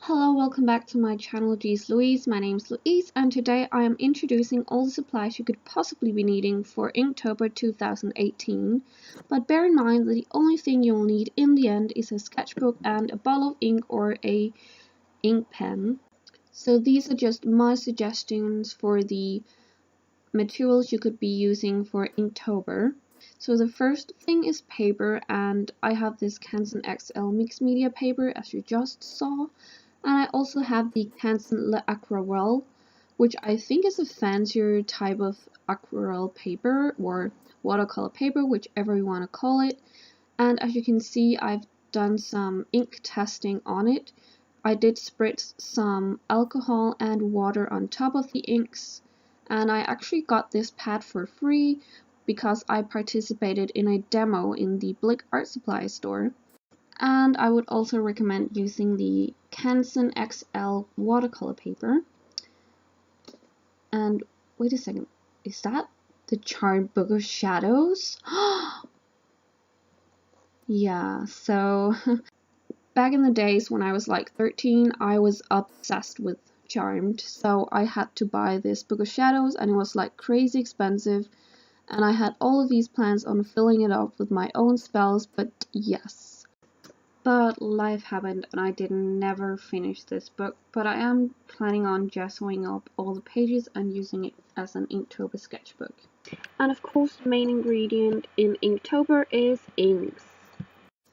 Hello, welcome back to my channel XXX Louise. My name is Louise and today I am introducing all the supplies you could possibly be needing for Inktober 2018. But bear in mind that the only thing you'll need in the end is a sketchbook and a bottle of ink or a ink pen. So these are just my suggestions for the materials you could be using for Inktober. So the first thing is paper, and I have this Canson XL mixed media paper as you just saw. And I also have the Canson Láquarelle, which I think is a fancier type of aquarelle paper or watercolor paper, whichever you want to call it. And as you can see, I've done some ink testing on it. I did spritz some alcohol and water on top of the inks, and I actually got this pad for free because I participated in a demo in the Blick art supply store. And I would also recommend using the Canson XL watercolor paper. And wait a second, is that the Charmed Book of Shadows? Yeah, so back in the days when I was like 13, I was obsessed with Charmed, so I had to buy this Book of Shadows, and it was like crazy expensive, and I had all of these plans on filling it up with my own spells, but yes. But life happened and I did never finish this book, but I am planning on gessoing up all the pages and using it as an Inktober sketchbook. And of course the main ingredient in Inktober is inks.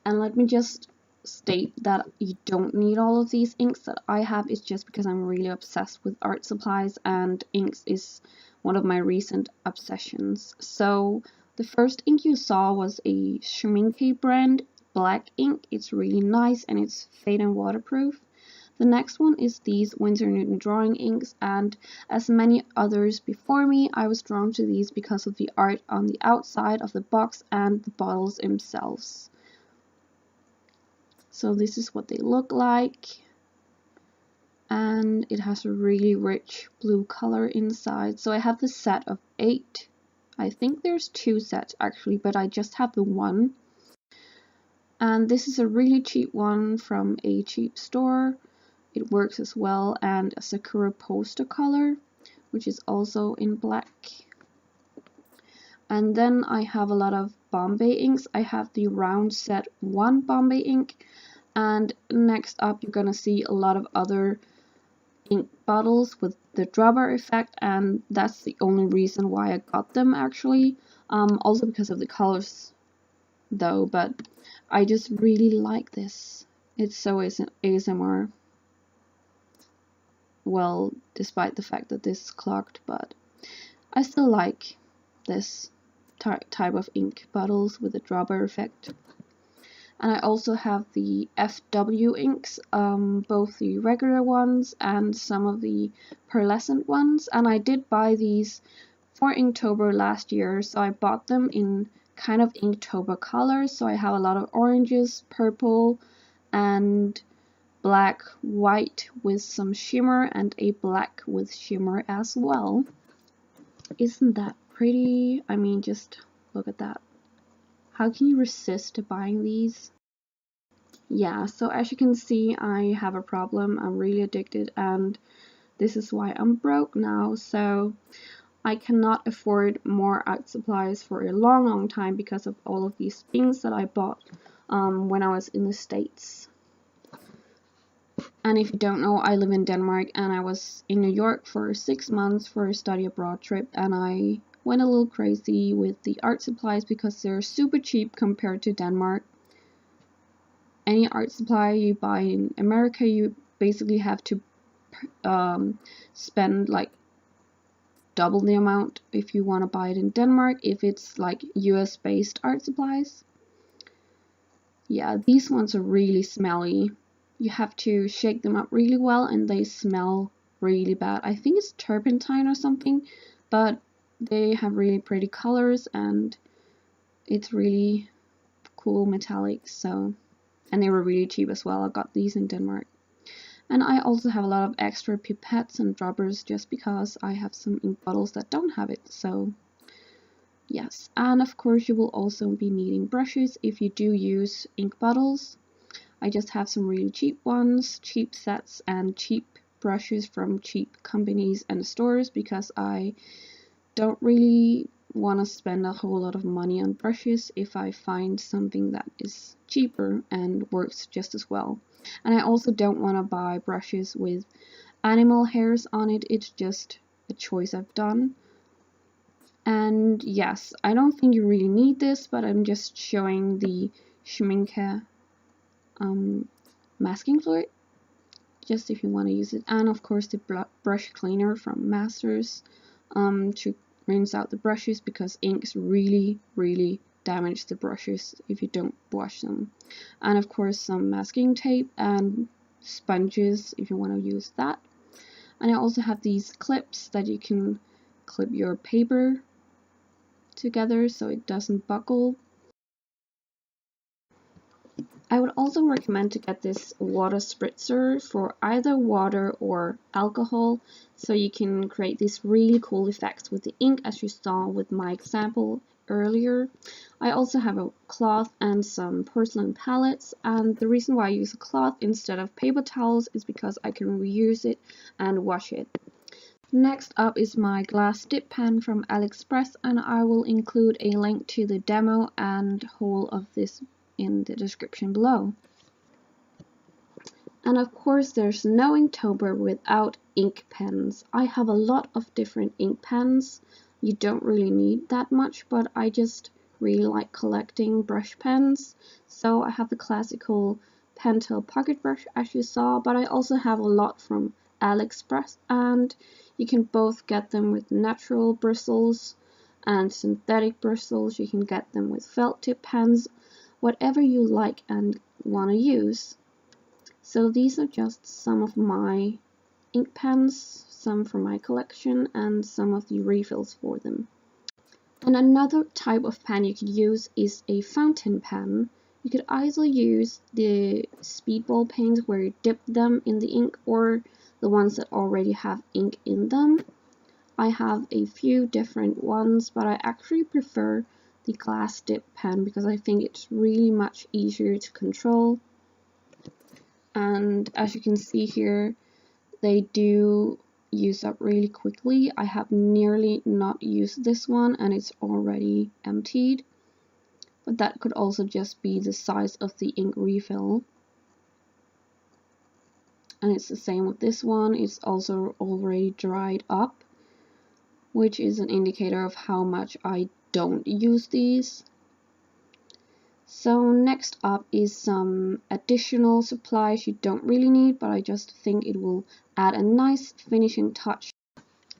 And let me just state that you don't need all of these inks that I have. It's just because I'm really obsessed with art supplies and inks is one of my recent obsessions. So the first ink you saw was a Schmincke Black Ink. It's really nice and it's fade and waterproof. The next one is these Winsor drawing inks, and as many others before me, I was drawn to these because of the art on the outside of the box and the bottles themselves. So this is what they look like, and it has a really rich blue color inside. So I have the set of 8. I think there's 2 sets actually, but I just have the one. And this is a really cheap one from a cheap store. It works as well, and a Sakura poster color, which is also in black. And then I have a lot of Bombay inks. I have the round set 1 Bombay ink. And next up you're gonna see a lot of other ink bottles with the dropper effect, and that's the only reason why I got them actually. Also because of the colors though, but I just really like this. It's so ASMR. Well, despite the fact that this is clogged, but I still like this type of ink bottles with a dropper effect. And I also have the FW inks, both the regular ones and some of the pearlescent ones. And I did buy these for Inktober last year, so I bought them in kind of Inktober colors. So I have a lot of oranges, purple, and black, white with some shimmer, and a black with shimmer as well. Isn't that pretty? I mean, just look at that. How can you resist buying these? Yeah, so as you can see, I have a problem. I'm really addicted, and this is why I'm broke now. So I cannot afford more art supplies for a long time because of all of these things that I bought when I was in the States. And if you don't know, I live in Denmark, and I was in New York for 6 months for a study abroad trip, and I went a little crazy with the art supplies because they're super cheap compared to Denmark. Any art supply you buy in America, you basically have to spend like double the amount if you want to buy it in Denmark, if it's like US based art supplies. Yeah, these ones are really smelly. You have to shake them up really well and they smell really bad. I think it's turpentine or something, but they have really pretty colors and it's really cool metallic. So, and they were really cheap as well. I got these in Denmark. And I also have a lot of extra pipettes and droppers just because I have some ink bottles that don't have it. So yes, and of course you will also be needing brushes if you do use ink bottles. I just have some really cheap ones, cheap sets, and cheap brushes from cheap companies and stores, because I don't really want to spend a whole lot of money on brushes if I find something that is cheaper and works just as well. And I also don't want to buy brushes with animal hairs on it. It's just a choice I've done. And yes, I don't think you really need this, but I'm just showing the Schmincke masking fluid, just if you want to use it. And of course the brush cleaner from Masters to rinse out the brushes, because inks really damage the brushes if you don't wash them. And of course some masking tape and sponges if you want to use that. And I also have these clips that you can clip your paper together so it doesn't buckle. I would also recommend to get this water spritzer for either water or alcohol, so you can create these really cool effects with the ink, as you saw with my example earlier. I also have a cloth and some porcelain palettes, and the reason why I use a cloth instead of paper towels is because I can reuse it and wash it. Next up is my glass dip pen from AliExpress, and I will include a link to the demo and haul of this in the description below. And of course there's no Inktober without ink pens. I have a lot of different ink pens. You don't really need that much, but I just really like collecting brush pens. So I have the classical Pentel pocket brush as you saw, but I also have a lot from AliExpress, and you can both get them with natural bristles and synthetic bristles. You can get them with felt tip pens, whatever you like and want to use. So these are just some of my ink pens, some from my collection and some of the refills for them. And another type of pen you could use is a fountain pen. You could either use the speedball pens where you dip them in the ink, or the ones that already have ink in them. I have a few different ones, but I actually prefer the glass dip pen because I think it's really much easier to control. And as you can see here, they do use up really quickly. I have nearly not used this one and it's already emptied, but that could also just be the size of the ink refill. And it's the same with this one, it's also already dried up, which is an indicator of how much I don't use these. So next up is some additional supplies you don't really need, but I just think it will add a nice finishing touch.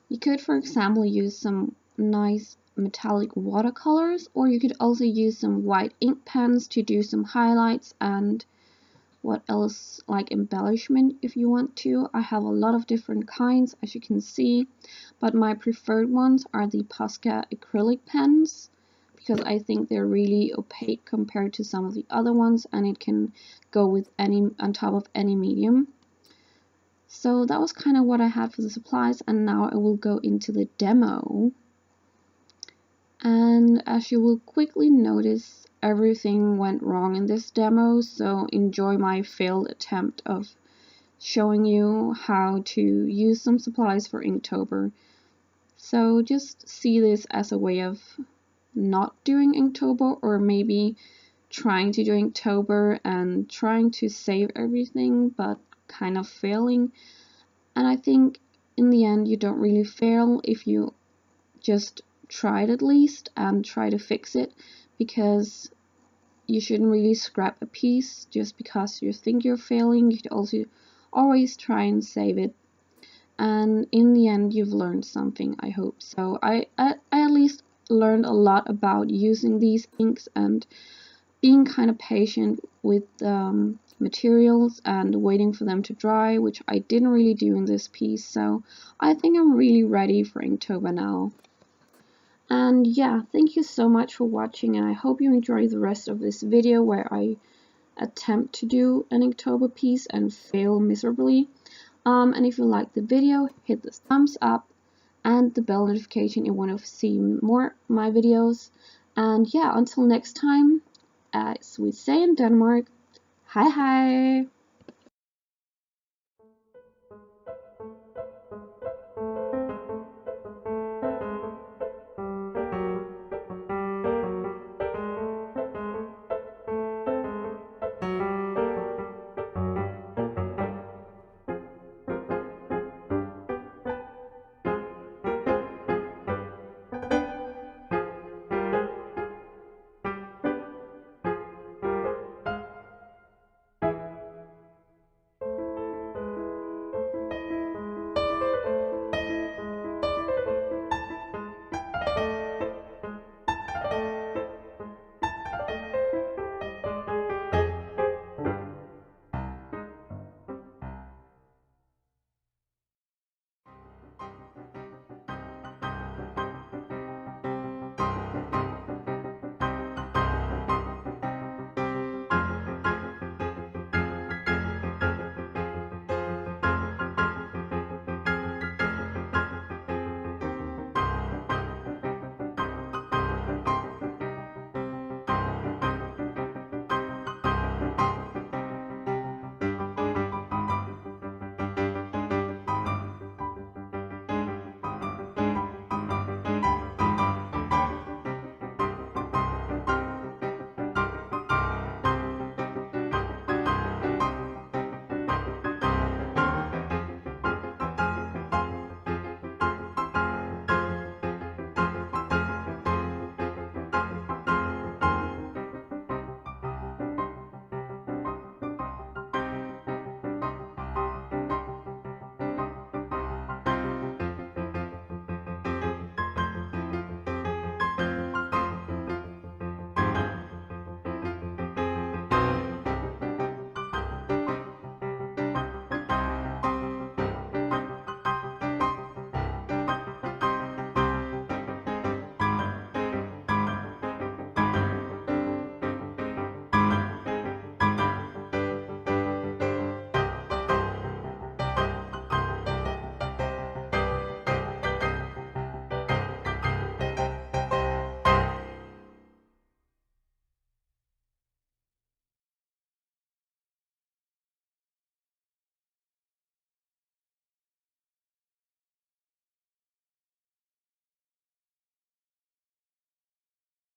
You could, for example, use some nice metallic watercolors, or you could also use some white ink pens to do some highlights and what else, like embellishment if you want to. I have a lot of different kinds, as you can see, but my preferred ones are the Posca acrylic pens, because I think they're really opaque compared to some of the other ones, and it can go with any, on top of any medium. So that was kind of what I had for the supplies, and now I will go into the demo. And as you will quickly notice, everything went wrong in this demo, so enjoy my failed attempt of showing you how to use some supplies for Inktober. So just see this as a way of not doing Inktober, or maybe trying to do Inktober and trying to save everything but kind of failing. And I think in the end you don't really fail if you just try it at least and try to fix it, because you shouldn't really scrap a piece just because you think you're failing. You should also always try and save it, and in the end you've learned something, I hope. So I at least learned a lot about using these inks and being kind of patient with materials and waiting for them to dry, which I didn't really do in this piece. So I think I'm really ready for Inktober now. And yeah, thank you so much for watching, and I hope you enjoy the rest of this video where I attempt to do an Inktober piece and fail miserably. And if you like the video, hit the thumbs up and the bell notification if you want to see more of my videos. And yeah, until next time, as we say in Denmark, Hej hej!